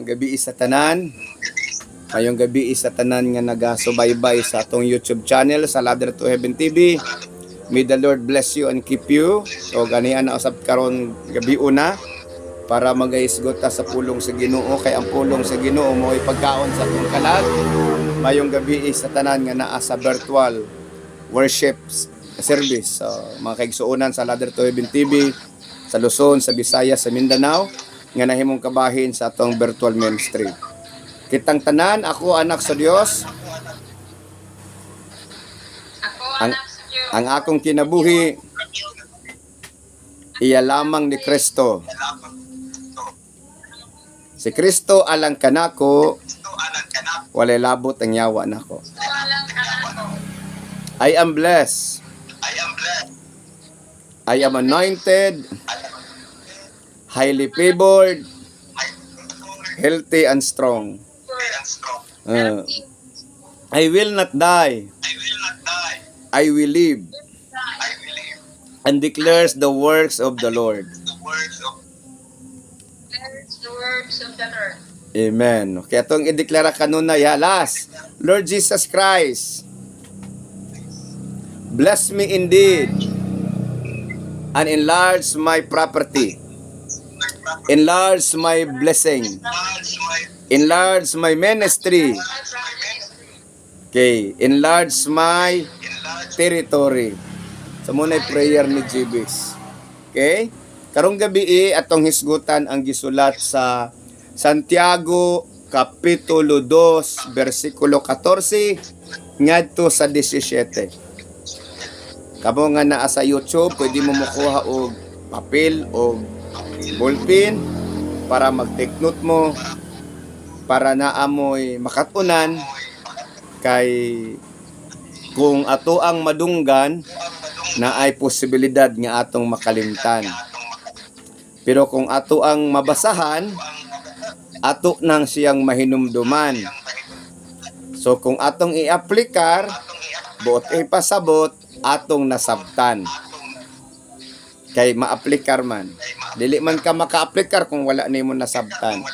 gabi sa tanan. Mayong gabi sa tanan nga nagasubaybay sa atong YouTube channel sa Ladder to Heaven TV. May the Lord bless you and keep you. So ganian na usab karon gabi una para magaisgot ta sa pulong sa Ginoo, kay ang pulong sa Ginoo mo ipagkaon sa atong kalag. Mayong gabi sa tanan nga naa sa virtual worship service. So mga kaigsuonan sa Ladder to Heaven TV sa Luzon, sa Visayas, sa Mindanao nga nahimong kabahin sa atong virtual ministry. Kitang tanan, ako anak sa Dios. Ang akong kinabuhi iya lamang ni Kristo. Si Kristo alang kanako, walay labot ang yawa nako. I am blessed. I am anointed, highly favored, healthy and strong. I will not die. I will live and declares the works of the Lord. Amen. Okay, atong i-deklara kanuna yalas. Lord Jesus Christ, bless me indeed and enlarge my property. Enlarge my blessing. Enlarge my ministry. Okay, enlarge my territory. So muna prayer ni Jibis. Okay? Karong gabi atong hisgutan ang gisulat sa Santiago Kapitulo 2 versikulo 14 ngadto sa 17. Kamo nga naa sa YouTube, pwede mo makuha og papel o ballpen para mag-take note mo para naamoy makatunan kay kung ato ang madunggan na ay posibilidad nga atong makalimtan. Pero kung ato ang mabasahan, ato nang siyang mahinumduman. So kung atong i-aplikar, buot ipasabot, atong nasabtan. Kay ma-aplikar man. Dili man ka maka-aplikar kung wala nimo nasabtan.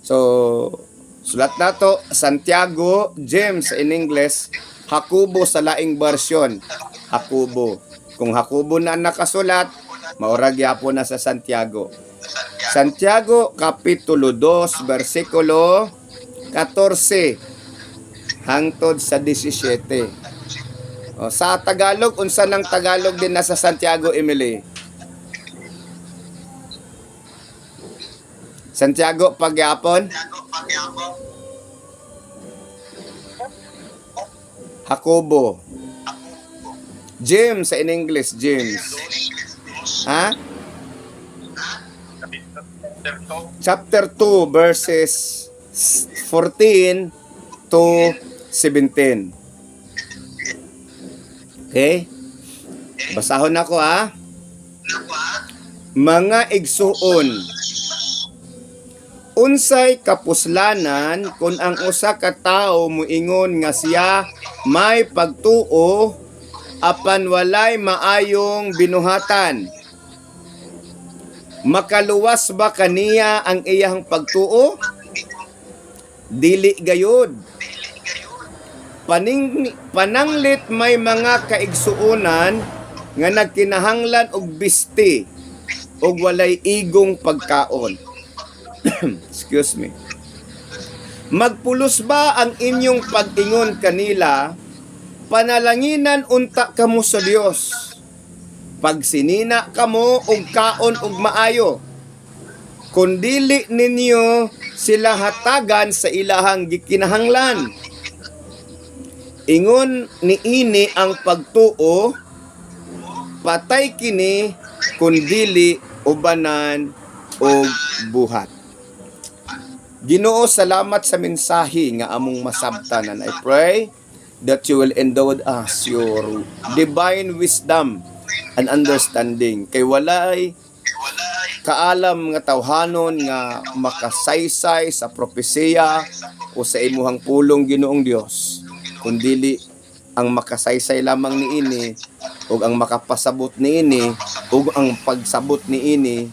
So sulat nato Santiago, James in English, Jacobo sa laing version. Jacobo. Kung Jacobo na nakasulat, maura gyapon na sa Santiago. Santiago Kapitulo 2 versikulo 14 hangtod sa 17. O, sa Tagalog, unsa ng Tagalog din nasa Santiago, Emily? Santiago pagyapon? Jacobo. James in English, James. Ha? Chapter 2 verses 14 to 17. Okay? Basahon ako ha. Mga igsuon, unsay kapuslanan kung ang usa ka tawo moingon nga siya may pagtuo apan walay maayong binuhatan? Makaluwas ba kaniya ang iyang pagtuo? Dili gayud. Pananglit may mga kaigsuonan nga nagkinahanglan og bisti og walay igong pagkaon. Excuse me. Magpulos ba ang inyong pag-ingon kanila? Panalanginan unta kamo sa Dios. Pagsinina kamo og kaon og maayo. Kun dili ninyo sila hatagan sa ilahang gikinahanglan. Ingon niini ang pagtuo, patay kini kun dili ubanan og buhat. Ginoo, salamat sa mensahe nga among masabtanan. I pray that you will endow us your divine wisdom and understanding. Kay walay kaalam nga tawhanon nga makasaysay sa propesiya o sa imuhang pulong, Ginoong Dios, kundili ang makasaysay lamang niini ug ang makapasabot niini ug ang pagsabot niini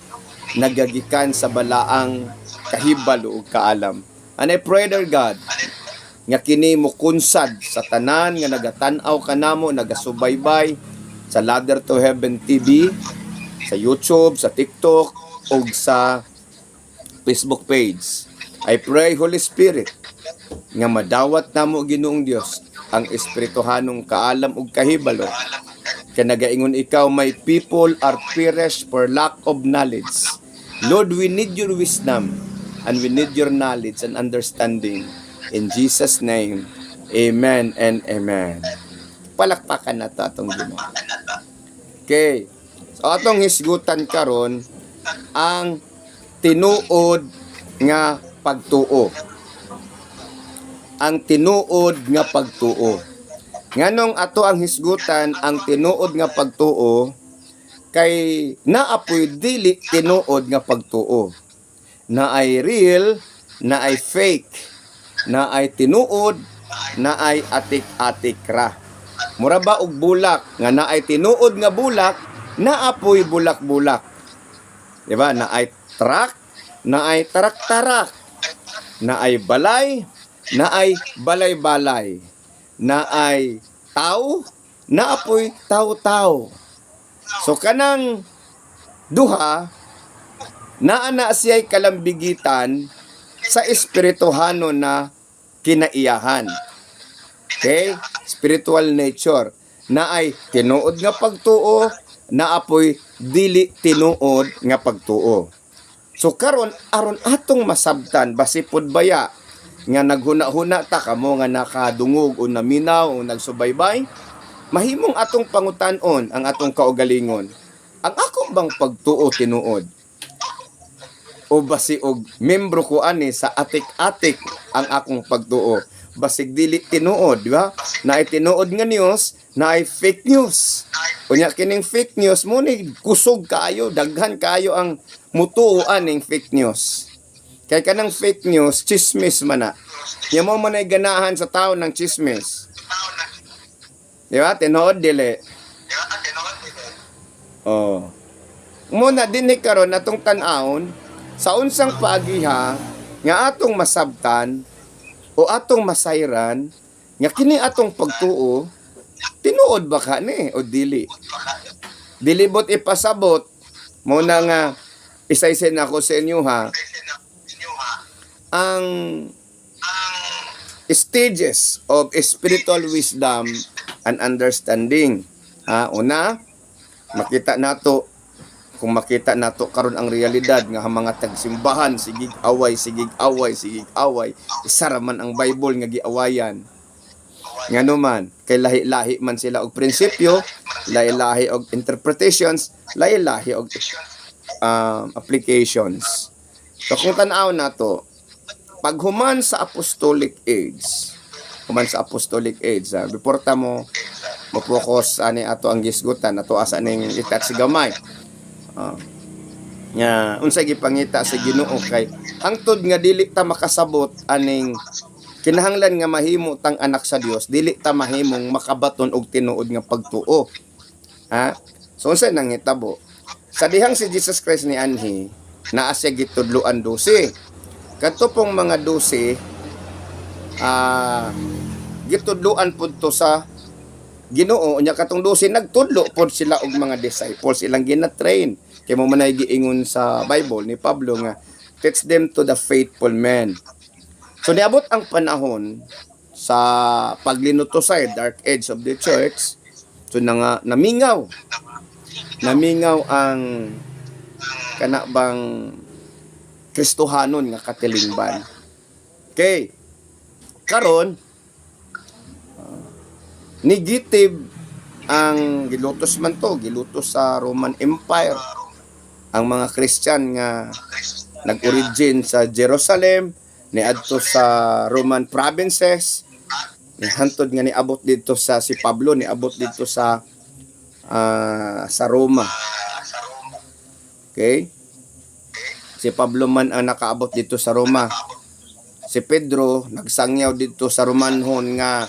nagagikan sa balaang kahibalo ug kaalam. And I pray, dear God, nga kini mo kunsad sa tanan nga nagatan-aw kanamo, nagasubaybay sa Ladder to Heaven TV, sa YouTube, sa TikTok, o sa Facebook page. I pray, Holy Spirit, nga madawat namo Ginoong Dios ang espirituhanong kaalam ug kahibalo. Kaya nagaingon ikaw, my people are perished for lack of knowledge. Lord, we need your wisdom and we need your knowledge and understanding. In Jesus' name, amen and amen. Palakpakan na ito atong Ginoo. Okay. So atong hisgutan karon ang tinuod nga pagtuo. Ang tinuod nga pagtuo. Nganong ato ang hisgutan ang tinuod nga pagtuo kay naapoy dili tinuod nga pagtuo. Na ay real, na ay fake, na ay tinuod, na ay atik-atik ra. Mura ba og bulak nga na ay tinuod nga bulak, naapoy bulak-bulak. Di ba? Na ay truck, na ay tarak-tarak, na ay balay, na ay balay-balay, na ay tao, na apoy tao-tao. So kanang duha, naana siya'y kalambigitan sa espirituhano na kinaiyahan. Okay? Spiritual nature. Na ay tinuod nga pagtuo, na apoy dili tinuod nga pagtuo. So karon aron atong masabtan basipod baya nga naghuna-huna ta kamo nga nakadungog o naminaw o nagsubaybay, mahimong atong pangutan-on ang atong kaugalingon. Ang ako bang pagtuo tinuod? O basi og membro ko ani sa atik-atik ang akong pagtuo? Basig dili tinuod, di ba? Na ay tinuod nga news, na ay fake news. Unya kining fake news mo ni kusog kayo, daghan kayo ang mutuoan ning fake news. Kay kanang fake news, chismis man na. Yan mo man ay ganahan sa tao ng chismis. Di ba? Tinuod dili. Oh. Muna din ni karon atong tan-awon sa unsang paagiha nga atong masabtan o atong masayran nga kini atong pagtuo tinuod ba ka ni o dili? Dili bot ipasabot mo na nga isaysin ako sa inyo ha ang stages of spiritual wisdom and understanding. Una, makita nato kung makita nato karon ang realidad nga mga tagsimbahan sigig away isa ra man ang Bible nga giawayan. Ngano man kay lahi-lahi man sila og prinsipyo, lahi-lahi og interpretations, lahi-lahi og applications. So kung tan-aw nato paghuman sa apostolic age, before ta mo focus ani ato ang gisgutan ato asa ning itouch gamay. Nga unsay gipangita sa Ginoo kay hangtod nga dili ta makasabot aning kinahanglan nga mahimo tang anak sa Dios, dili ta mahimong makabaton og tinuod nga pagtuo. So unsay nanghitabo? Sa dihang si Jesus Christ ni anhi naa siya gitudloan 12. Kadto pong mga 12 gitudloan pud to sa Ginoo nya katong 12 nagtudlo pod sila og mga disciples ilang gina-train kay mo man ay giingon sa Bible ni Pablo nga teach them to the faithful men. So niabot ang panahon sa paglinutusay dark age of the church. So namingaw ang kanabang Kristohanon nga katilingban. Okay. Karon negative ang gilutos sa Roman Empire ang mga Christian nga nag-origin sa Jerusalem niadto sa Roman provinces hantod nga niabot dito sa si Pablo niabot dito sa Roma. Okay? Si Pablo man ang nakaabot dito sa Roma. Si Pedro nagsangyaw dito sa Romanhon nga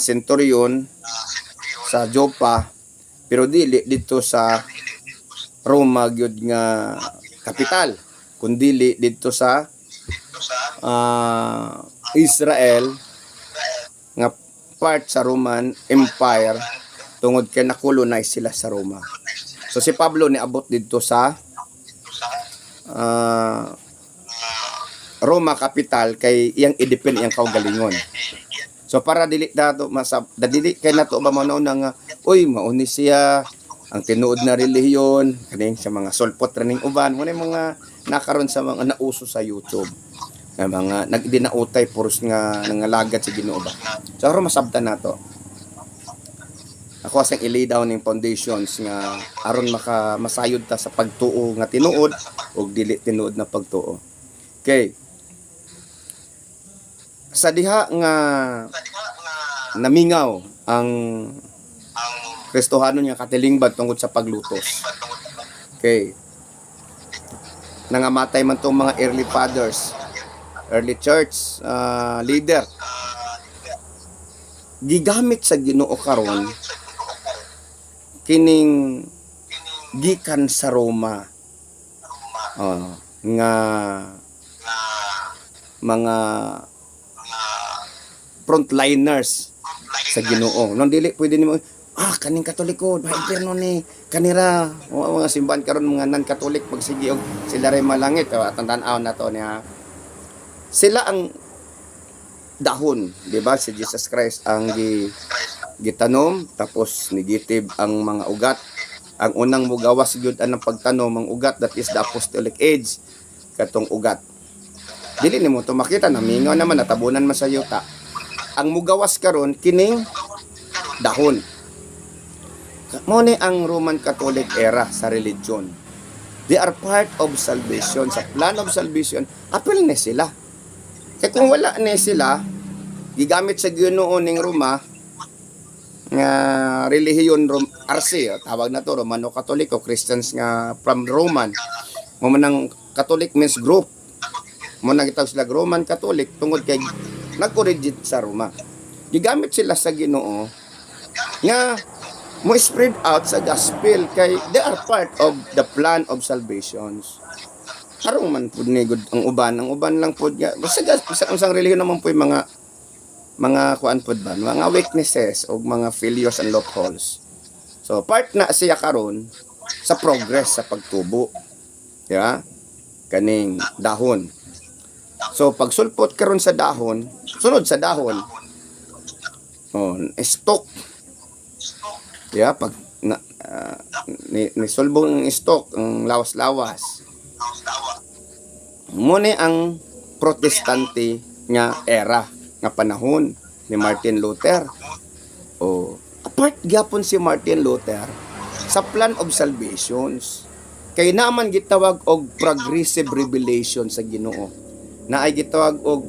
centurion sa Joppa pero dili dito sa Roma gyud nga kapital. kundili dito sa Israel nga part sa Roman Empire tungod kay na-colonize sila sa Roma. So si Pablo niabot dito sa Roma capital kay iyang idepend iyang kaugalingon. So para dili dato dili kay nato ba mao nga uy mauni siya ang tinuod na relihiyon kaning sa mga sulpot raning uban mo mga nakaron sa mga nauso sa YouTube nga mga nagdinautay puros nga nangalagat sa Ginoo ba. So aron masabtan nato. Ako asang i-lay down ning foundations nga aron masayod ta sa pagtuo nga tinuod ug dili tinuod na pagtuo. Okay. Sa diha nga namingaw ang Kristohanon nga katilingban tungod sa paglutos. Okay. Nangamatay man tong mga early fathers, early church leader. Gigamit sa Ginoo karon kining gikan sa Roma. Nga mga frontliners sa Ginoo. Nang dili pwede nimo kaning Katoliko, impierno ni kanira mga simbahan karon mga non-Catholic pagsigi og sila ray malangit tan-tan-aw na to niya. Sila ang dahon, di ba? Si Jesus Christ ang gitanom tapos negative ang mga ugat. Ang unang mugawas gyud ang pagtanom ang ugat, that is the apostolic age katong ugat. Dili nimo to makita na mingaw naman natabunan man sa yuta. Ang mugawas karon kining dahon. Mo ni ang Roman Catholic era sa religion. They are part of salvation. Sa plan of salvation, apil ni sila. Kaya kung wala ni sila, gigamit sa Ginoo ning Roma nga relihiyon RC, tawag na to Romano Catholic o Christians nga from Roman. Mo man Catholic means group. Mo nang gitawag sila Roman Catholic tungod kay nag-origin sa Roma. Gigamit sila sa Ginoo nga mo spread out sa gospel kay they are part of the plan of salvations. Harong man pud ni good ang uban lang pud nga sa unsang relihiyon naman pud mga kuan pud ba mga weaknesses o mga failures and loopholes. So part na siya karon sa progress sa pagtubo. Ya? Kaning dahon. So pagsulpot karon sa dahon, sunod sa dahon. Stock. Ya, pag nisulbong ang stock, ang lawas-lawas. Muna ang protestante nga era, nga panahon ni Martin Luther. Apart gyapon si Martin Luther sa plan of salvations. Kay naman gitawag og progressive revelation sa Ginoo. Na ay gitawag og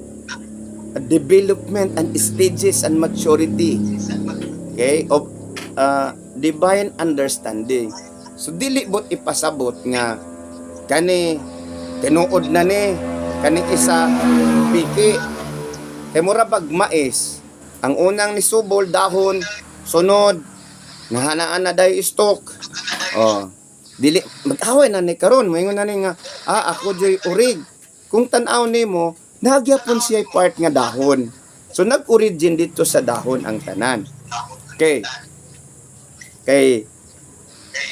development and stages and maturity. Okay? Of divine understanding. So dili bot ipasabot nga kani tinuod na ni kani isa piki kay mura pag mais ang unang nisubol dahon sunod nahanaan na day stock dili mag-away na ni karon moingon na ni nga ako joy urig kung tan-aw nimo nagyapon siya part nga dahon so nag-origin dito sa dahon ang tanan. Okay. Kay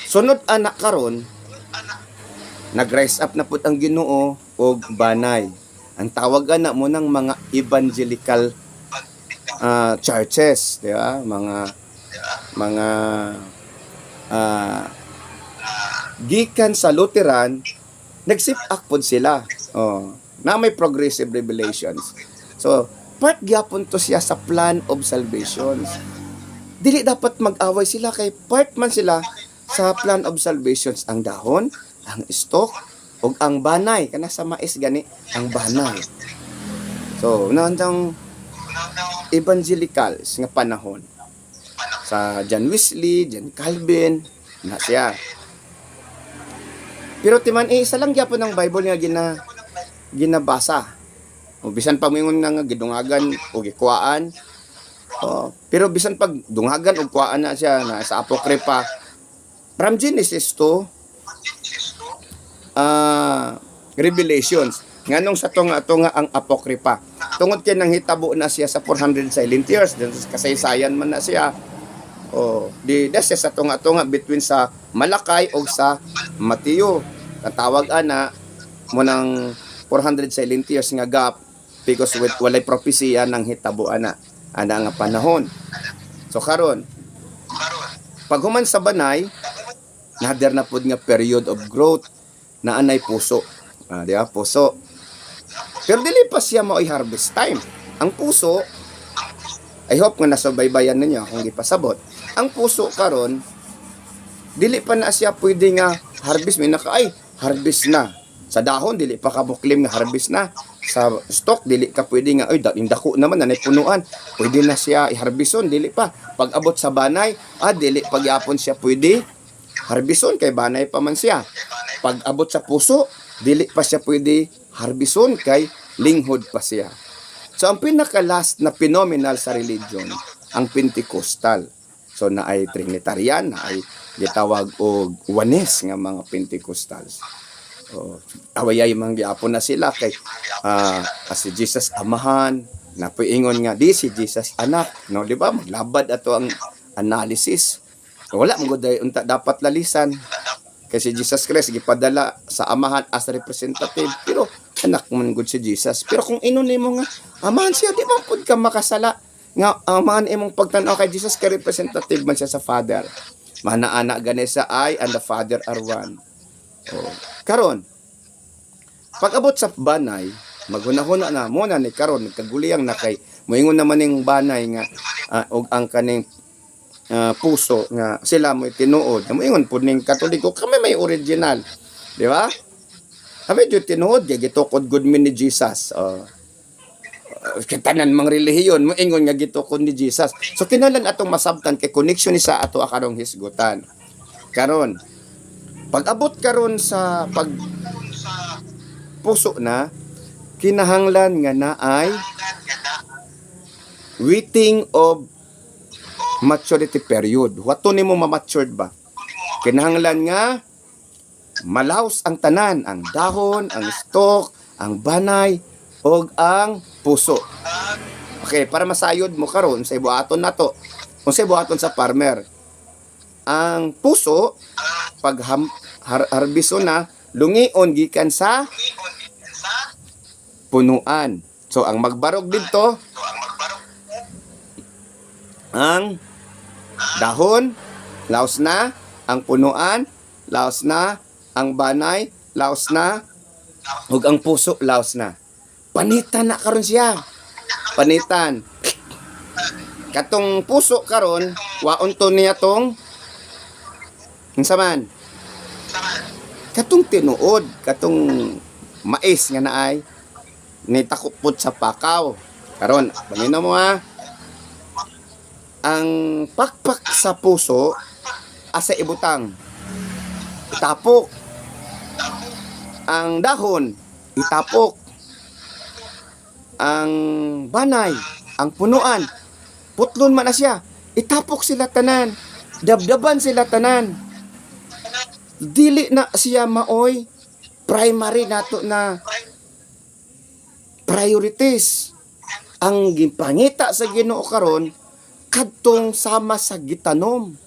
sunod anak karon nag-rise up na pud ang Ginoo og banay. Ang tawag ana mo ng mga evangelical churches, di ba? Mga gikan sa Lutheran nagsip-ak pud sila. Na may progressive revelations. So, part gyapon to siya sa plan of salvation. Dili dapat mag-away sila kay part man sila sa plan of salvations ang dahon, ang stock, ug ang banay kana sa mais gani ang banay. So, nandang evangelicals nga panahon sa John Wesley, John Calvin na siya. Pero timan isa lang gyapon ang Bible nga ginabasa. O bisan pa moingon nga gidungagan o gikuaan. Pero bisan pag dungagan o kuhaan na siya na sa Apokrypha from Genesis to Revelations. Nganong sa tunga ang Apokripa. Tungod kay nang hitabo na siya sa 400 silent years, kasaysayan man na siya. O, di siya sa tunga between sa Malakay o sa Mateo. Katawag ana mo ng 400 silent years nga gap because walay propesya ng hitabo ana nga panahon. So karon, pag human sa banay, nader na pud nga period of growth na anay puso. Di ba? Puso. Pero dili pa siya mo harvest time. Ang puso, I hope nga nasubaybayan ninyo kung ipasabot. Ang puso karon, dili pa na siya pwede nga harvest. May harvest na. Sa dahon, dili pa ka muklim nga harvest na. Sa stock, dili ka pwede nga, dako naman, nanay punuan. Pwede na siya i-harveston, dili pa. Pag abot sa banay, dili pagyapon siya pwede harveston, kay banay pa man siya. Pag abot sa puso, dili pa siya pwede harveston, kay linghod pa siya. So, ang pinaka-last na phenomenal sa religion, ang Pentecostal. So, na ay Trinitarian, na ay gitawag og Oneness nga mga Pentecostals. Awayay mga giapon na sila kay si Jesus amahan, na puingon nga di si Jesus anak, no, di ba? Maglabad ato ang analysis. Wala mo unta dapat lalisan. Kasi Jesus Christ gipadala sa amahan as representative, pero anak man gud si Jesus. Pero kung inunin mo nga amahan siya, di man pud ka makasala nga amahan imong pagtan-aw kay Jesus kay representative man siya sa Father. Mana-ana gani sa I and the Father are one. Karon, pag abot sa banay, maghuna-huna na muna ni karon nagkaguliyang na kay moingon naman ning banay nga og ang kaning puso nga sila mo tinuod. Moingon pud ning Katoliko kami may original, di ba? Kami jud tinuod kay gitukod gud mi ni Jesus. Kitanan mang relihiyon moingon nga gitukod ni Jesus. So kinahanglan atong masabtan kay connection ni sa ato akarong hisgutan. Karon, pag abot karon sa pag puso na, kinahanglan nga naay waiting of maturity period. Wato nimo ma-matured ba? Kinahanglan nga malaos ang tanan, ang dahon, ang stalk, ang banay, o ang puso. Okay, para masayod mo karon sa ibuhaton nato. Kung sa ibuhaton sa farmer, ang puso pag harbiso na lungion gikan sa punuan. So ang magbarog dito ang dahon laos na, ang punuan laos na, ang banay laos na, ug ang puso laos na. Panitan na karon siya. Panitan. Katong puso karon waon to niya tong unsaman? Katong tinuod, katong mais nga naay ni takupot sa pakaw. Karon, bangina mo ha. Ang pakpak sa puso asa ibutang. Itapok. Ang dahon itapok. Ang banay, ang punuan, putlon man na siya. Itapok sila tanan. Dabdaban sila tanan. Dili na siya maoy primary nato na priorities. Ang gipangita sa Ginoo karon kadtong sama sa gitanom.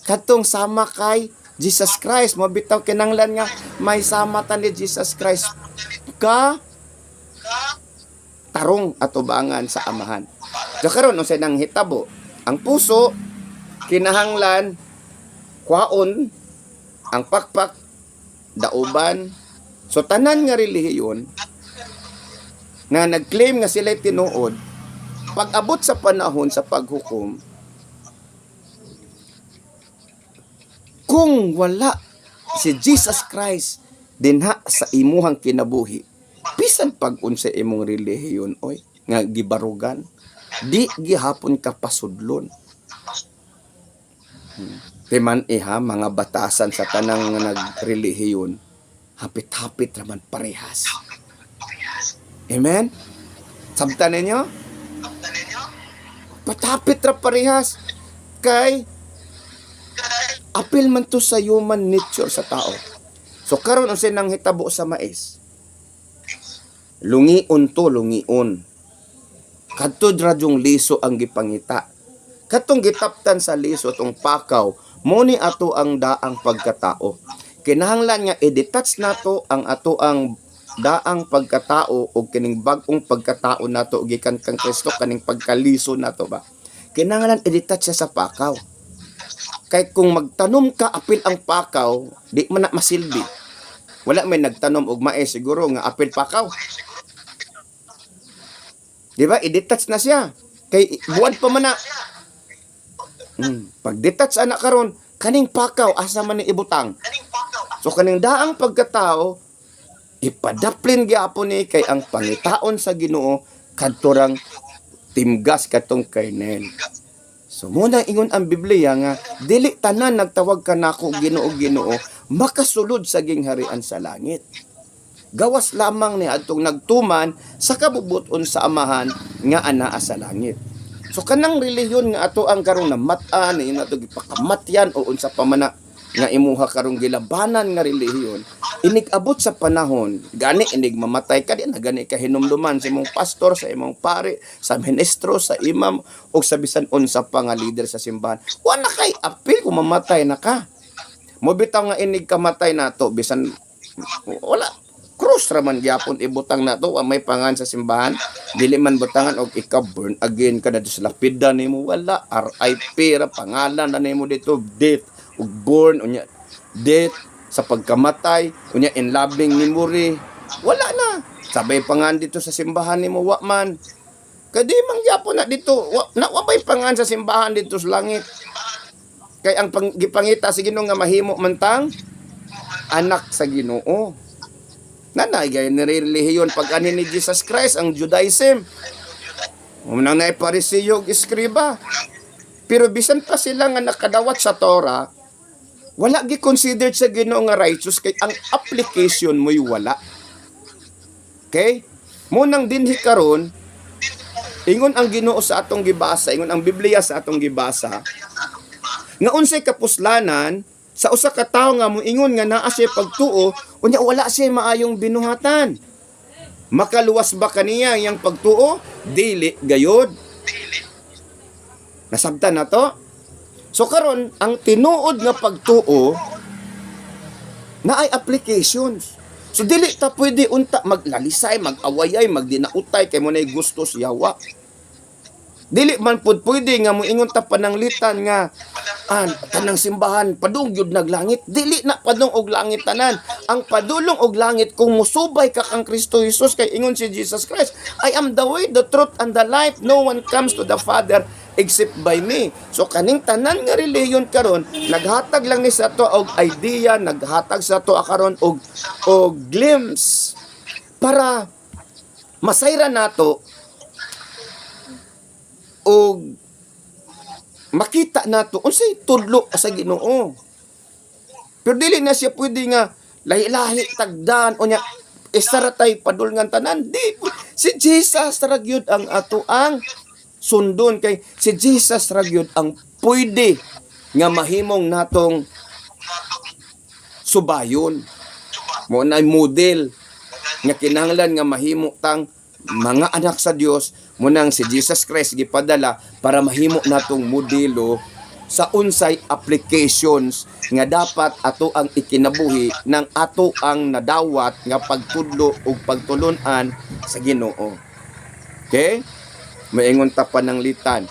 Kadtong sama kay Jesus Christ. Mabitaw kinanglan nga may sama ta ni Jesus Christ ka tarong atubangan sa amahan. So karon unsay nang hitabo? Ang puso kinahanglan kwaon ang pakpak dauban. So tanan nga relihiyon na nag-claim nga sila tinuod, pag abot sa panahon sa paghukom, kung wala si Jesus Christ dinha sa imuhang kinabuhi, bisan pag unsa imong relihiyon oy nga gibarugan, di gihapon ka pasudlon. Timan mga batasan sa tanang nagrelihiyon, hapit-hapit raman parehas. Amen? Sabtan ninyo? Patapit ra parehas. Kay apil man to sa human nature sa tao. So karon unsay nang hitabo sa mais? Lungion to, lungion. Kadto dradyong liso ang gipangita. Katong gitaptan sa liso tong pakaw, mo ni ato ang daang pagkatao. Kinahanglan nga i-detach nato ang ato ang daang pagkatao o kining bag-ong pagkatao nato gikan kang Kristo kaning pagkaliso nato ba. Kinahanglan i-detach siya sa pakaw. Kay kung magtanom ka apil ang pakaw, di man na masilbi. Wala may nagtanom og mae siguro nga apil pakaw. Di ba? I-detach na siya. Kay buwan pa man na. Pag-detach anak karon, kaning pakaw asa man ni ibutang. So kaning daang pagkatao ipadaplin gyapon ni kay ang pangitaon sa Ginoo kadto timgas katong kernel. So muna ingon ang Biblia nga dili tanan nagtawag kanako Ginoo makasulod sa gingharian sa langit. Gawas lamang ni adtong nagtuman sa kabubuton sa amahan nga anaa sa langit. So kanang relihiyon nga ato ang karong namatan ni nato gipakamatyan o unsa pa man nga imuha karong gilabanan nga relihiyon, inig-abot sa panahon gani inig mamatay ka di na gani ka hinumduman sa imong pastor, sa imong pare, sa ministro, sa imam o sa bisan unsa pa nga leader sa simbahan. Wa na kay apil kung mamatay na ka. Mo bitaw nga inig kamatay nato bisan wala cross raman gyapon ibutang nato wa may pangan sa simbahan dili man butangan og ikaw burn again kada sa lapidan nimo wala RIP ra pangalan na nimo dito death ug born unya death sa pagkamatay unya in loving memory wala na sabay pangan dito sa simbahan nimo wa man kadi man gyapon na dito wa bay pangan sa simbahan dito sa langit kay ang gipangita sa Ginoo nga mahimo man tang anak sa Ginoo. Nanay gay nirelihiyon pag ani ni Jesus Christ ang Judaism. Unang na Parisiyo ug Iskriba. Pero bisan pa sila nga nakadawat sa Torah, wala gi considered sa Ginoo nga righteous kay ang application mo'y wala. Okay? Munang dinhi karon, ingon ang Ginoo sa atong gibasa, ingon ang Biblia sa atong gibasa, nga unsay kapuslanan sa usa ka tawo nga moingon nga naa siya pagtuo unya wala siya maayong binuhatan. Makaluwas ba kaniya yang pagtuo? Dili gayod. Nasabtan na to? So karon ang tinuod nga pagtuo na ay applications. So dili ta pwede unta maglalisay, mag-awayay, magdinautay kay mo nay gusto siyawa. Dili man pud pwede nga moingon ta pananglitan nga kanang simbahan padung gyud naglangit. Dili na padung og langit tanan. Ang padulong og langit kung musubay ka kang Kristo Jesus kay ingon si Jesus Christ, I am the way, the truth and the life. No one comes to the Father except by me. So kaning tanan nga relihiyon karon naghatag lang ni sa to og idea, naghatag sa to karon og glimpse para masayra nato o makita nato unsay tudlo sa Ginoo. Pero dili na siya pwede nga lahi-lahi tagdan o nya isaratay padulngan tanan. Di si Jesus ra gyud ang ato ang sundon kay si Jesus ra gyud ang pwede nga mahimong natong subayon. Mo na model nga kinahanglan nga mahimo tang mga anak sa Dios munang si Jesus Christ gipadala para mahimo natong modelo sa unsay applications nga dapat ato ang ikinabuhi ng ato ang nadawat nga pagtudlo ug pagtulunan sa Ginoo. Okay? Maingon ta pananglitan.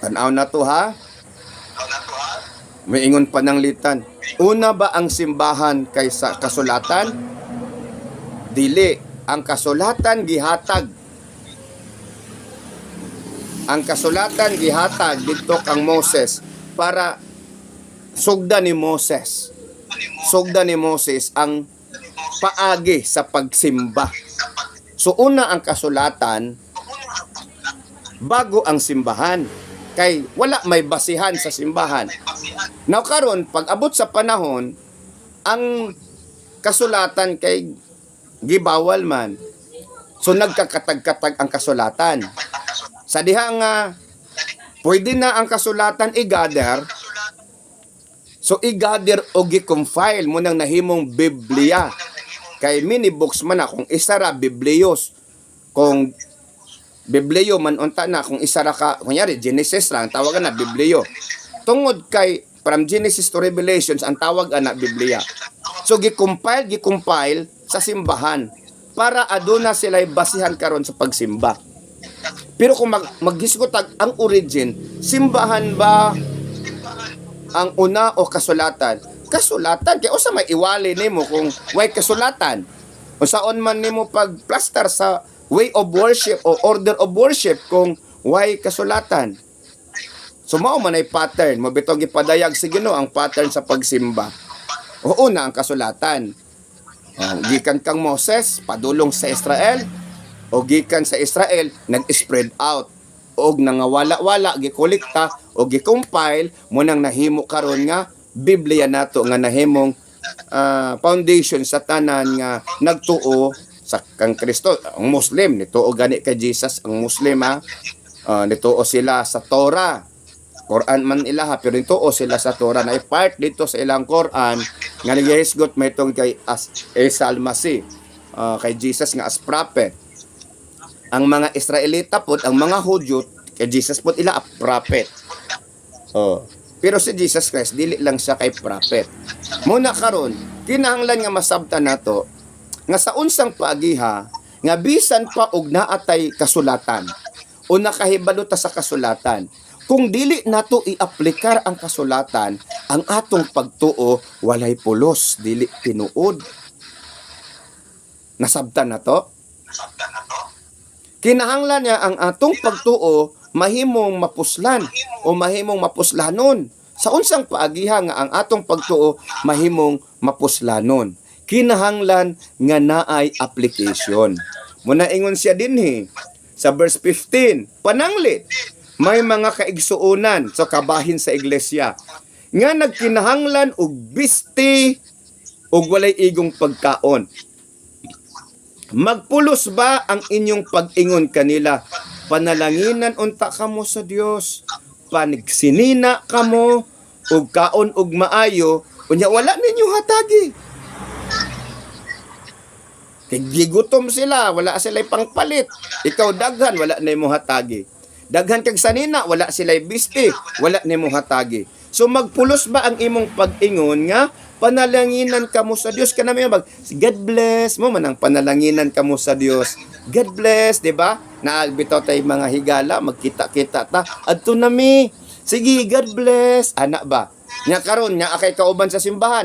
Tan-aw na to ha. Maingon pananglitan. Una ba ang simbahan kaysa kasulatan? Dili. Ang kasulatan gihatag. Ang kasulatan gihatag dito kang Moses para sugdan ni Moses. Sugdan ni Moses ang paagi sa pagsimba. So una ang kasulatan bago ang simbahan. Kay wala may basihan sa simbahan. Now karon pag abot sa panahon ang kasulatan kay gibawal man. So nagkakatag-katag ang kasulatan. Sa diha nga pwede na ang kasulatan i-gather. So i-gather o gi-compile mo nang nahimong Biblia. Kay mini books man na kung isara biblios. Kung biblio man unta na kung isara ka, kunyari Genesis lang tawagan na biblio. Tungod kay from Genesis to Revelations ang tawag ana Biblia. So gikumpile sa simbahan para aduna sila'y basihan karon sa pagsimba. Pero kung maghisgotag ang origin, simbahan ba ang una o kasulatan? Kasulatan kay usa may iwali nimo kung way kasulatan. Usaon man nimo pagplaster sa way of worship o order of worship kung way kasulatan. So mao man ay pattern, mo bitong gipadayag sa Ginoo ang pattern sa pagsimba. O una ang kasulatan. Gikan kang Moses padulong sa Israel o gikan sa Israel nag-spread out og nangawala-wala gikolekta o gi-compile mo nang nahimo karon nga Biblia nato nga nahimong foundation sa tanan nga nagtuo sa kang Kristo. Ang Muslim nituo gani kay Jesus, ang Muslim nituo sila sa Torah. Quran man ilaha pero nituo sila sa Torah na part dito sa ilang Quran nga nagihisgot may tong kay Isa al-Masih kay Jesus nga as prophet. Ang mga Israelita pod, ang mga Hudyo kay Jesus pod ila a prophet. Pero si Jesus Christ dili lang siya kay prophet. Muna karon kinahanglan nga masabtan nato nga sa unsang paagiha nga bisan pa og naatay kasulatan o nakahibalo ta sa kasulatan, kung dili nato i-aplikar ang kasulatan, ang atong pagtuo walay pulos, dili tinuod. Nasabtan na to? Kinahanglan niya ang atong pagtuo mahimong mapuslan o mahimong mapuslanon. Sa unsang paagiha nga ang atong pagtuo mahimong mapuslanon. Kinahanglan nga naay application. Muna ingon siya dinhi sa verse 15, pananglit may mga kaigsuonan so kabahin sa iglesia nga nagkinahanglan og bisti og walay igong pagkaon. Magpulos ba ang inyong pag-ingon kanila? Panalanginan unta kamo sa Dios, panigsinina kamo og kaon og maayo, unya wala ninyo hatagi. Kay gigutom sila, wala sila'y pangpalit. Ikaw daghan, wala nimo hatagi. Daghan kag sanina, wala sila'y bisti, wala nimo hatagi. So magpulos ba ang imong pag-ingon nga panalanginan kamo sa Dios kanami God bless mo man ang panalanginan kamo sa Dios. God bless, di ba? Naagbitaw tay mga higala, magkita-kita ta. Adto nami. Sige, God bless. Ana ba? Nya karon nya akay kauban sa simbahan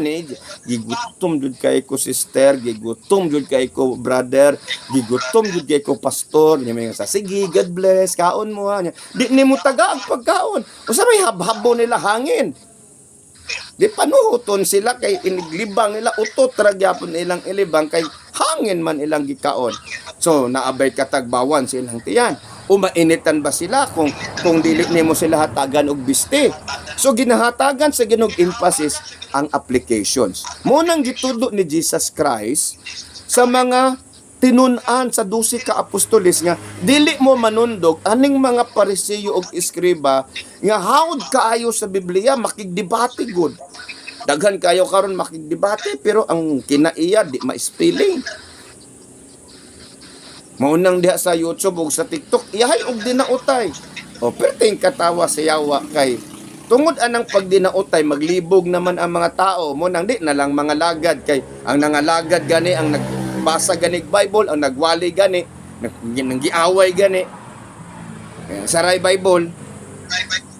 gigutom jud kay ko sister, gigutom jud kay ko brother, gigutom jud kay ko pastor. Nya may sa sige, God bless, kaon mo ha. Di nimo taga ang pagkaon. Usa may habhabo nila hangin. Di panuhuton sila kay iniglibang nila utot ragyapon ilang ilibang kay hangin man ilang gikaon. So naabay katagbawan silang tiyan. Umainitan ba sila kung dili nimo sila hatagan og bisti? So ginahatagan sa Ginoo emphasis ang applications. Mo nang gitudo ni Jesus Christ sa mga tinun-an sa 12 ka apostoles nga dili mo manundog aning mga Pariseo ug Iskriba nga hawod kaayo sa Biblia makigdebate gud. Daghan kayo karon makigdebate pero ang kinaiya di ma-spelling. Maunang diha sa YouTube ug sa TikTok iyahay og dinautay. O perting katawa sa yawa kay tungod anang pagdinautay maglibog naman ang mga tao mo nang di na lang mga lagad kay ang nangalagad gani ang nagbasa gani Bible ang nagwali gani nang giaway gani saray Bible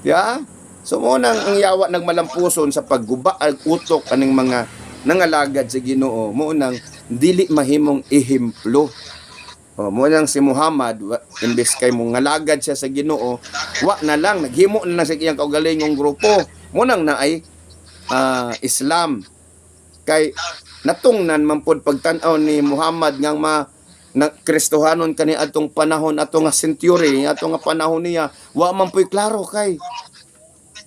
ya so mo nang ang yawa nagmalampuson sa pagguba ag utok aning mga nangalagad sa Ginoo mo nang dili mahimong ehemplo. Mo nang si Muhammad imbes kay mo ngalagad siya sa Ginoo wa na lang naghimo na lang sa iyang kaugalingong grupo mo nang naay Islam kay natungnan man pod pagtan-aw ni Muhammad nga na Kristohanon kani atong panahon ato nga century ato nga panahon niya wa man poy klaro kay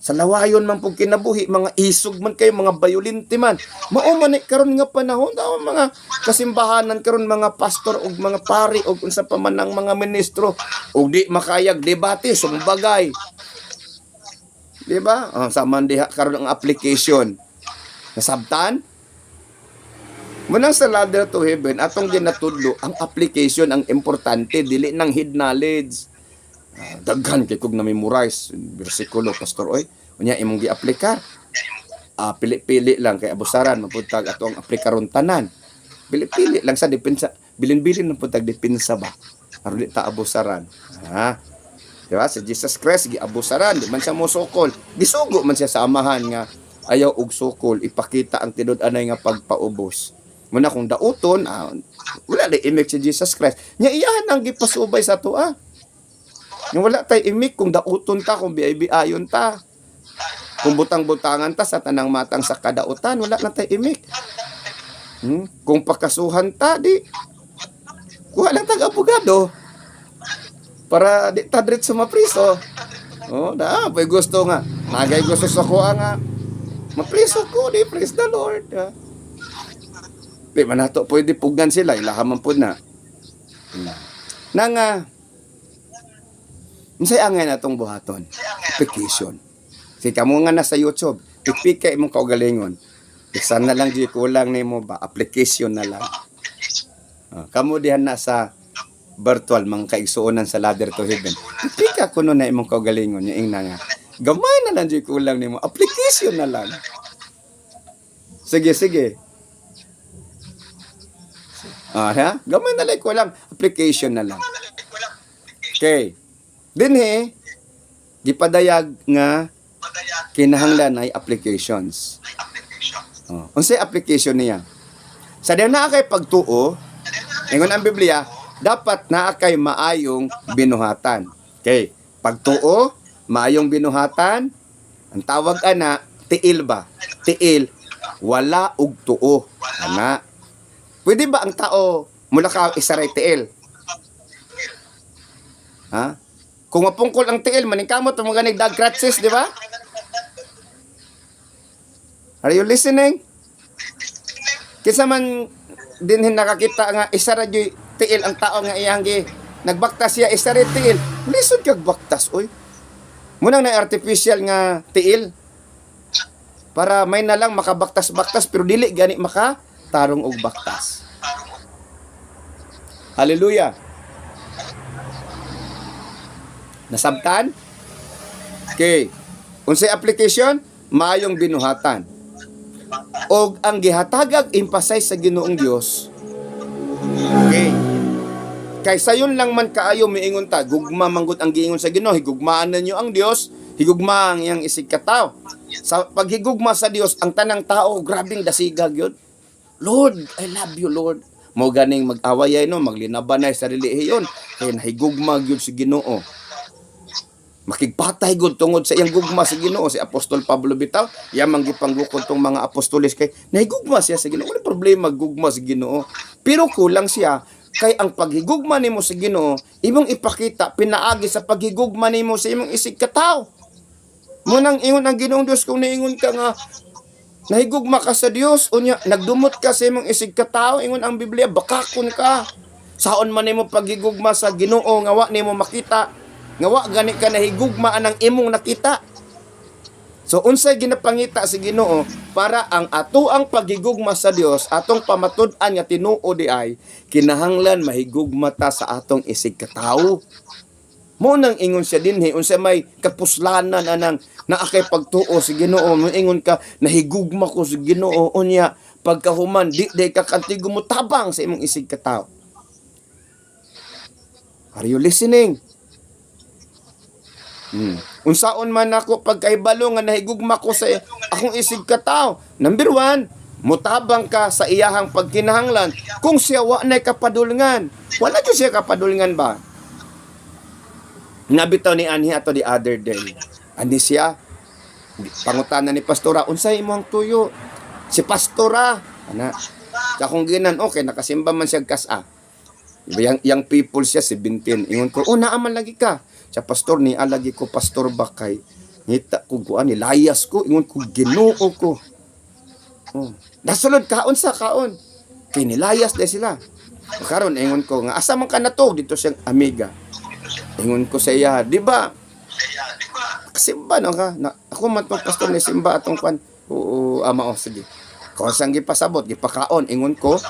sa lawayon man pug kinabuhi mga isog man kay mga bayolente man mao man karon nga panahon daw mga kasimbahanan karon mga pastor ug mga pari ug unsa pa man ang mga ministro ug di makayag debate sumbagay di ba sa man diha karon ang application nasabtan Munang sa ladder to heaven, atong ginatudlo, ang application ang importante, dili ng head knowledge. Daghan kay kog na memorize bersikulo pastor oy. Unya imong gi-aplikar. Pili-pili lang kay abusaran mapuntag ato ang aplikaron tanan. Pili-pili lang sa depensa, bilin-bilin na puntag depensa ba. Aron di ta abusaran. Diba? Si Jesus Christ gi-abusaran, di man siya mosukol. Gisugo man siya sa amahan nga ayaw og sukol, ipakita ang tinud-anay nga pagpaubos. Muna kung dauton, wala na imik si Jesus Christ. Nya iyahan ang gipasubay sa tuwa. Yung wala tay imik kung dauton ta, kung biay-biayon ta. Kung butang-butangan ta sa tanang matang sa kadautan, wala na tay imik. Kung pakasuhan ta, di kuha lang tag-abogado. Para di ta diretso mapriso. Pay gusto nga. Nagay gusto sa kuha nga. Mapriso ko, di praise the Lord. Di man nato pwede pugnan sila, ilahaman po na. Unsay angay natong buhaton? Application. Si kamo nga na sa YouTube, ipikay imong kaugalingon. Isa na lang di kulang nimo ba application na lang. Kamo dihan na sa virtual mga kaigsuonan sa ladder to heaven. Ipika kuno na imong kaugalingon nya ingna nga. Gamay na lang di kulang nimo, application na lang. Sige. Gamay na lang kulang, application na lang. Okay. Dinhi gipadayag nga kinahanglan ay applications. Unsay application niya? Sa diyan naa kay pagtuo, ingon ang Biblia, dapat naa kay maayong binuhatan. Okay, pagtuo, maayong binuhatan, ang tawag ana tiil ba? Tiil, wala og tuo. Ana. Pwede ba ang tao mula ka isaray tiil? Kung mapungkol ang tiil, maningkamot ang mga nagdag kratsis, di ba? Are you listening? Kinsa man dinhin nakakita nga isa ra joy tiil ang tao nga iyang nagbaktas siya isa ra tiil. Lisod kag baktas oy. Munang na artificial nga tiil. Para may na lang makabaktas-baktas pero dili gani maka tarong og baktas. Hallelujah. Nasabtan? Okay. Unsay application? Maayong binuhatan. Og ang gihatagag emphasize sa Ginoong Dios. Okay. Kay sayon lang man kaayo miingon ta, gugma manggod ang giingon sa Ginoo, higugmaan ninyo ang Dios, higugma ang iyang isig katawo. Sa paghigugma sa Dios, ang tanang tao grabing dasigag yun. Lord, I love you, Lord. Mo ganing mag-awayay no, maglinabanay sa relihiyon, kay nahigugma gyud si Ginoo. Makigpatay gud tungod sa iyang gugma sa Ginoo. Si Apostol Pablo bitaw, yamang gipanggukod tong mga apostoles kay nahigugma siya sa Ginoo. Wala problema gugma sa Ginoo. Pero kulang siya kay ang paghigugma nimo sa Ginoo, imong ipakita pinaagi sa paghigugma nimo sa imong isig katawo. Munang ingon ang Ginoong Dios kung niingon ka nga nahigugma ka sa Dios, unya nagdumot ka sa imong isig katawo, ingon ang Biblia, bakakon ka. Saon man nimo paghigugma sa Ginoo nga wa nimo makita. Nga wa gani ka nahigugma anang imong nakita. So unsay ginapangita si Ginoo para ang atoang paghigugma sa Dios, atong pamatud-an nga tinuo di ay kinahanglan mahigugma ta sa atong isig katawo. Mo nang ingon siya dinhi unsa may kapuslanan anang naa kay pagtuo si Ginoo, moingon ka nahigugma ko si Ginoo unya pagkahuman di ka kantig mutabang sa imong isig katawo. Are you listening? Unsaon man ako pagkaibalo nga nahigugma ko sa akong isig katawo. Number 1, mutabang ka sa iyahang pagkinahanglan. Kung siya wa nay kapadulngan, wala jud siya kapadulngan ba? Nabitaw ni Anhi ato the other day. Ani siya pangutanan ni pastora, unsay imong tuyo? Si pastora, ana. Kakong ginan okay nakasimba man siya kas-a. Yang people siya 17. Ingon ko, naaman lagi ka. Sa pastor ni alagi ko pastor bakay. Ngita ko kuan ni layas ko, ingon ko Ginoo ko. Nasulod kaon sa kaon. Kay nilayas de sila. Karon ingon ko nga asa man ka natog dito siyang amiga. Ingon ko sa iya, di ba? Simba no ka. Ako man tong pastor ni simba atong kwan. Oo, ama sige. Ako sang gipasabot, gipakaon, ingon ko,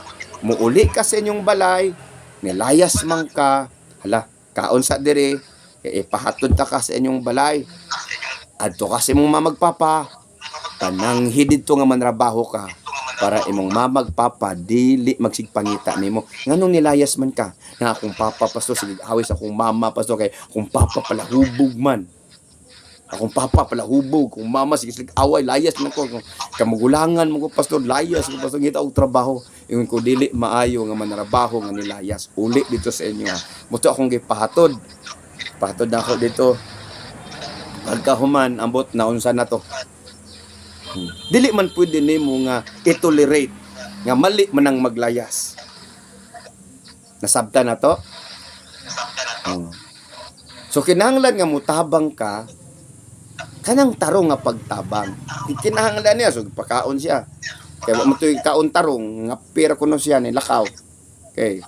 muuli ka sa inyong balay, nilayas man ka, hala, kaon sa diri, ipahatod ta ka sa inyong balay, adto kasi mong mamagpapa, tanang hidid to nga manrabaho ka, para imong mamagpapa, dili magsigpangita nimo. Nganong nilayas man ka, na akong papa, pastor, sige, awis akong mama, pastor, kay akong papa pala hubog man. Akong papa pala hubog, kung mama sige away layas man ko, kamugulangan mo ko pastor, layas ko pastor, ngita og trabaho, ingon ko dili maayo nga manrabaho nga nilayas. Uli dito sa inyo. Muto akong gipahatod. Pahatod ako dito. Pagkahuman ambot na unsa na to. Dili man pwede nimo nga i-tolerate nga mali man ang maglayas. Nasabta na to? So kinahanglan nga mutabang ka kanang tarong nga pagtabang. Kinahanglan niya so pakaon siya. Kaya mo tuy kaon tarong nga pira kuno siya ni lakaw. Okay.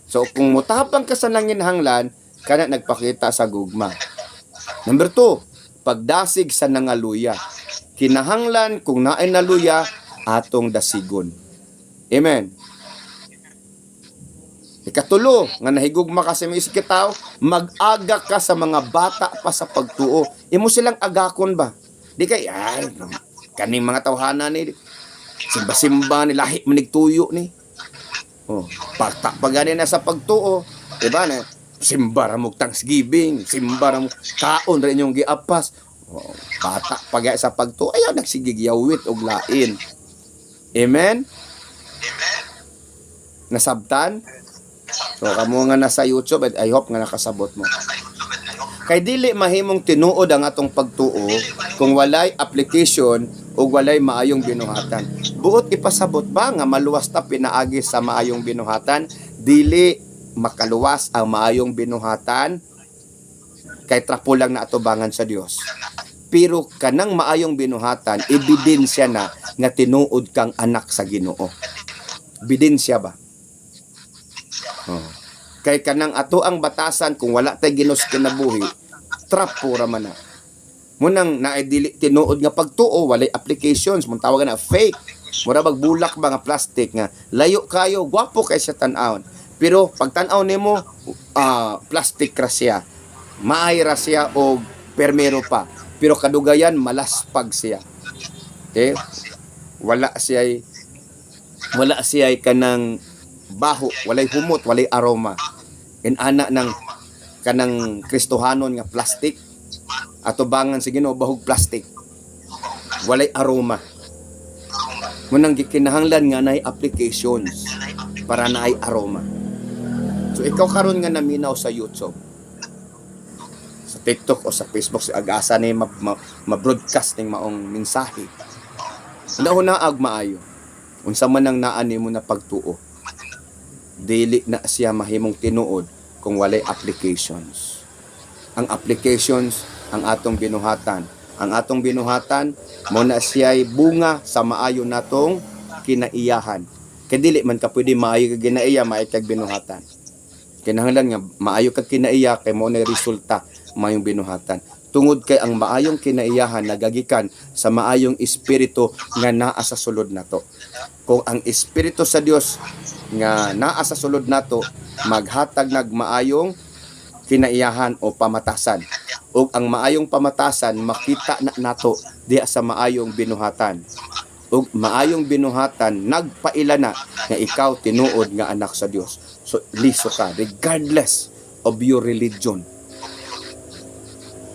So kung mutabang ka sa nanginhanglan, kana nagpakita sa gugma. Number 2, pagdasig sa nangaluya. Kinahanglan kung naay naluya atong dasigon. Amen. Ikatulo, nga nahigugma ka sa mga isikitaw, mag-aga ka sa mga bata pa sa pagtuo. Imo silang agakon ba? Di kay, ay, kaning mga tawhana ni, simba-simba ni, lahi manigtuyo ni. Oh, pagani na sa pagtuo, diba na, simba ra mo Thanksgiving, simba ra mo, kaon rin yung giapas. Oh, bata pagaya sa pagtuo, ayaw nagsigigyawit og lain. Amen? Nasabtan? So, kamo nga nasa YouTube, I hope nga nakasabot mo. Kay dili mahimong tinuod ang atong pagtuo kung walay application o walay maayong binuhatan. Buot ipasabot ba nga maluwas ta pinaagi sa maayong binuhatan, dili makaluwas ang maayong binuhatan kay trapo lang na atubangan sa Dios. Pero kanang maayong binuhatan, ebidensya na nga tinuod kang anak sa Ginoo. Ebidensya ba? Oh. Kay kanang ato ang batasan kung wala tay Ginos kinabuhi, trapo ra man na. Munang naidili tinuod nga pagtuo, walay applications, mong tawagan na fake. Mura magbulak ba nga plastic nga layo kayo, gwapo kay sa tan-awon. Pero pag tan-aw nimo, plastic ra siya. Maay ra siya og permero pa. Pero kadugayan malaspag siya. Okay? Wala siya kanang baho, walay humot, walay aroma. Ana ng kanang Kristohanon nga plastic, atubangan sa Ginoo bahog plastic. Walay aroma. Munang gikinahanglan nga naay applications para naay aroma. So ikaw karon nga naminaw sa YouTube, sa TikTok o sa Facebook, sa ag-asa ni ma-broadcast ning maong mensahe. Una ag maayo. Unsa man ang naa nimo na pagtuo, dili na siya mahimong tinuod kung walay applications. Ang applications, ang atong binuhatan. Ang atong binuhatan, mo na siya'y bunga sa maayo natong kinaiyahan. Kaya dili man ka pwede maayo kag kinaiya, maayo kag binuhatan. Kinahanglan nga maayo kag kinaiya, kay mo na resulta maayong binuhatan. Tungod kay ang maayong kinaiyahan nagagikan sa maayong espiritu nga naa sa sulod nato. Kung ang espiritu sa Dios nga naa sa sulod nato maghatag nag maayong kinaiyahan o pamatasan, ug ang maayong pamatasan makita na nato diha sa maayong binuhatan, ug maayong binuhatan nagpaila na nga ikaw tinuod nga anak sa Dios. So liso ka regardless of your religion.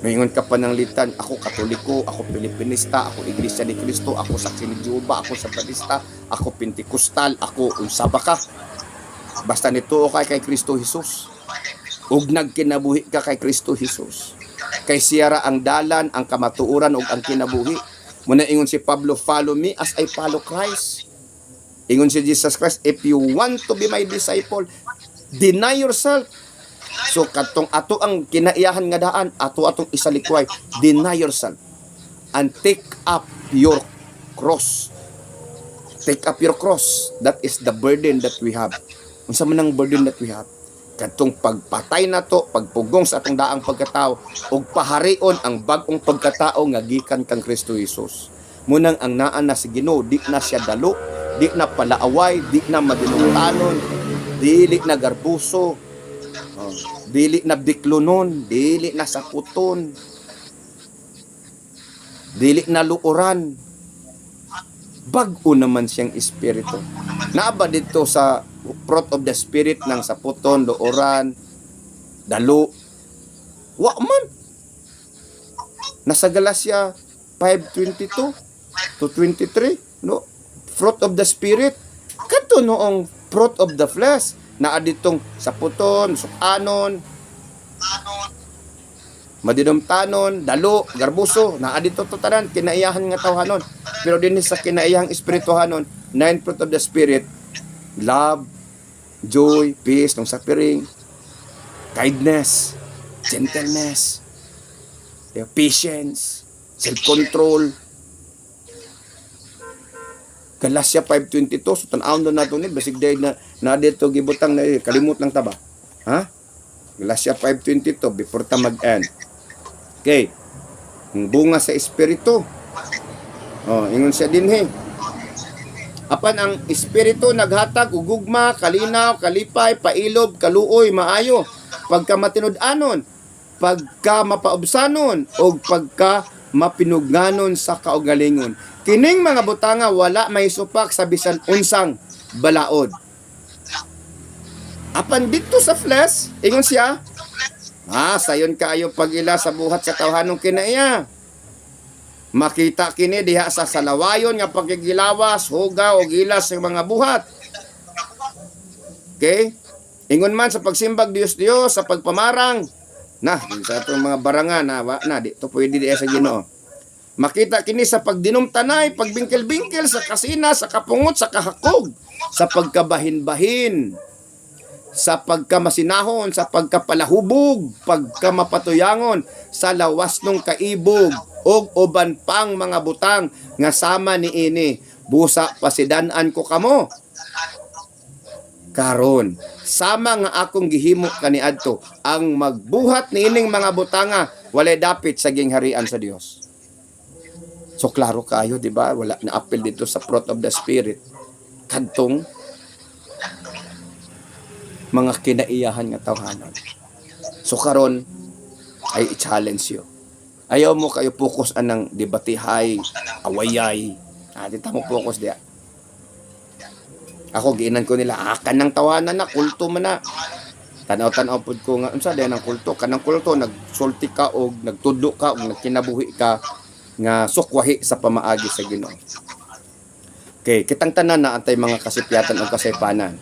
Ngayon ka pananglitan, ako Katoliko, ako Pilipinista, ako Iglesia ni Cristo, ako Saksi ni Jehovah, ako Sabatista, ako Pentekostal, ako unsaba ka. Basta nituo ka kay Kristo Jesus. Ug nagkinabuhi ka kay Kristo Jesus. Kay siya ra ang dalan, ang kamatuoran ug ang kinabuhi. Muna ingon si Pablo, follow me as I follow Christ. Ingon si Jesus Christ, if you want to be my disciple, deny yourself. So katong ato ang kinaiyahan nga daan, ato atong isalikway, deny yourself and take up your cross. Take up your cross. That is the burden that we have. Unsa man ang burden that we have? Katong pagpatay nato, pagpugong sa atong daang pagkatao ug paharion ang bag-ong pagkatao nga gikan kang Kristo Jesus. Munang ang naa na si Ginoo, di na siya dalo, di na palaaway, di na madinungtanon, dili na garbuso, dili na biklonon, dili na sakuton, dili na luoran. Bag-o naman siyang espiritu. Naaba dito sa fruit of the spirit ng saputon, luoran, dalo. Wa man. Nasa Galatia 5:22 to 23, no? Fruit of the spirit. Kadto noong fruit of the flesh, naa ditong saputon, sukanon, madinumtanon, dalo, garbuso, naa dito to tanan kinaiyahan nga tawhanon. Pero din sa kinaiyahang espirituhanon, 9 fruit of the spirit: love, joy, peace, long-suffering, kindness, gentleness, patience, self-control. Galatia 5:22, so tan-awon na nato ni basig day na dito gibutang na kalimot lang ta ba? Ha? Galatia 5:22 before ta mag-end. Okay. Ang bunga sa espiritu. Ingon siya dinhi. Apan ang espiritu naghatag og gugma, kalinaw, kalipay, pailob, kaluoy, maayo, pagka matinud-anon, pagka mapaubsanon, o pagka mapinugnanon sa kaugalingon. Kining mga butanga wala may supak sa bisan unsang balaod. Apan dito sa flesh, ingon siya, sayon kaayo pag-ila sa buhat sa tawhanong kinaiya. Makita kini diha sa salawayon nga pagkigilawas, huga o gilas ng mga buhat. Okay? Ingon man sa pagsimbag Dios sa pagpamarang. Sa itong mga barangan dito pwede diya sa Ginoo. Makita kini sa pagdinumtanay, pagbingkel-bingkel, sa kasina, sa kapungot, sa kahakog, sa pagkabahin-bahin, sa pagkamasinahon, sa pagkapalahubog, pagkamapatuyangon, sa lawas ng kaibog, og uban pang mga butang nga sama ni ini. Busa pasidan-an ko kamo. Karon, sama nga akong gihimo kaniadto, ang magbuhat niining mga butanga walay dapit sa gingharian sa Dios. So klaro kayo, di ba? Wala na appeal dito sa fruit of the spirit. Kadtong mga kinaiyahan nga tawhanon. So karon ay i-challenge you. Ayaw mo kayo focus anang debatihay, awayay. Dito mo focus diya. Ako giinan ko nila, akan ng tawanan na, kulto man na. Tanaw-tanaw po ko nga, unsa din ang kulto? Kanang kulto, nagsulti ka o nagtudlo ka o nagkinabuhi ka nga sukwahi sa pamaagi sa Ginoo. Okay, kitang tanan na antay mga kasipyatan o kasaypanan.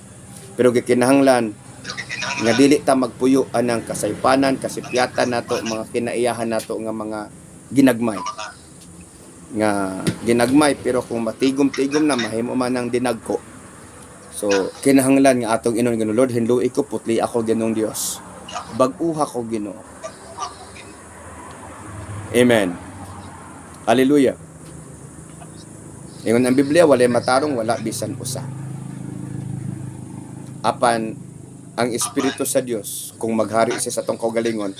Pero gikinahanglan nga dili ta magpuyo anang kasaypanan, kasipyatan nato, mga kinaiyahan nato nga mga ginagmay. Nga ginagmay pero kung matigom-tigom na mahimo man ang dinagko. So kinahanglan nga atong inon Ginoo, Lord, hinluoy ko, putli ako Ginoong Dios. Bag-uha ko Ginoo. Amen. Hallelujah. Ingon ang Biblia, walay matarong, wala bisan usa. Apan ang Espiritu sa Dios, kung maghari siya sa tong kaugalingon,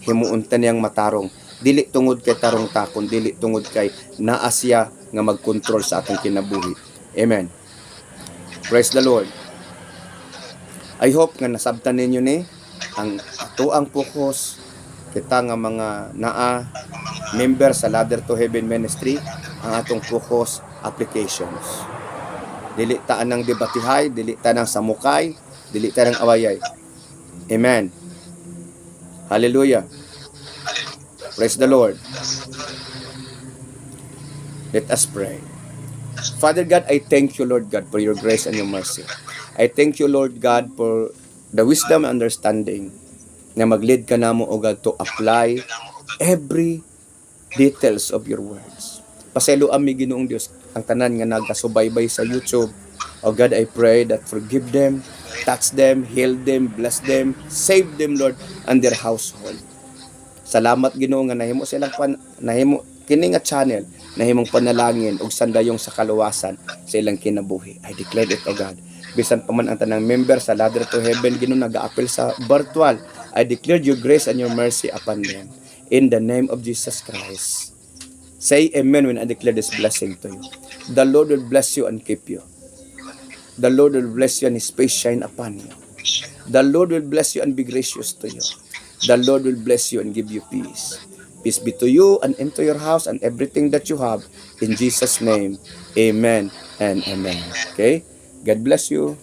himuunta niyang matarong. Dili tungod kay tarong takon, dili tungod kay naa siya nga magkontrol sa atong kinabuhi. Amen. Praise the Lord. I hope nga nasabtan ninyo ni ang atoang focus kita nga mga naa member sa Ladder to Heaven Ministry, ang atong focus applications. Dili ta nang debatihay, dili ta nang samukay, dili ta nang awayay. Amen. Hallelujah. Praise the Lord. Let us pray. Father God, I thank you, Lord God, for your grace and your mercy. I thank you, Lord God, for the wisdom and understanding na mag-lead ka namo, O God, to apply every details of your words. Paselo ami Ginoong Dios ang tanan nga nagasubaybay sa YouTube. O God, I pray that forgive them, touch them, heal them, bless them, save them, Lord, and their household. Salamat Ginoo nga nahimo silang nahimo kini nga channel, nahimong panalangin ug sandayong sa kaluwasan sa ilang kinabuhi. I declare it, O God. Bisan pa man ang tanang member sa Ladder to Heaven, Ginoo, nag-a-appeal sa virtual, I declare your grace and your mercy upon them. In the name of Jesus Christ. Say amen when I declare this blessing to you. The Lord will bless you and keep you. The Lord will bless you and His face shine upon you. The Lord will bless you and be gracious to you. The Lord will bless you and give you peace. Peace be to you and into your house and everything that you have. In Jesus' name, amen and amen. Okay? God bless you.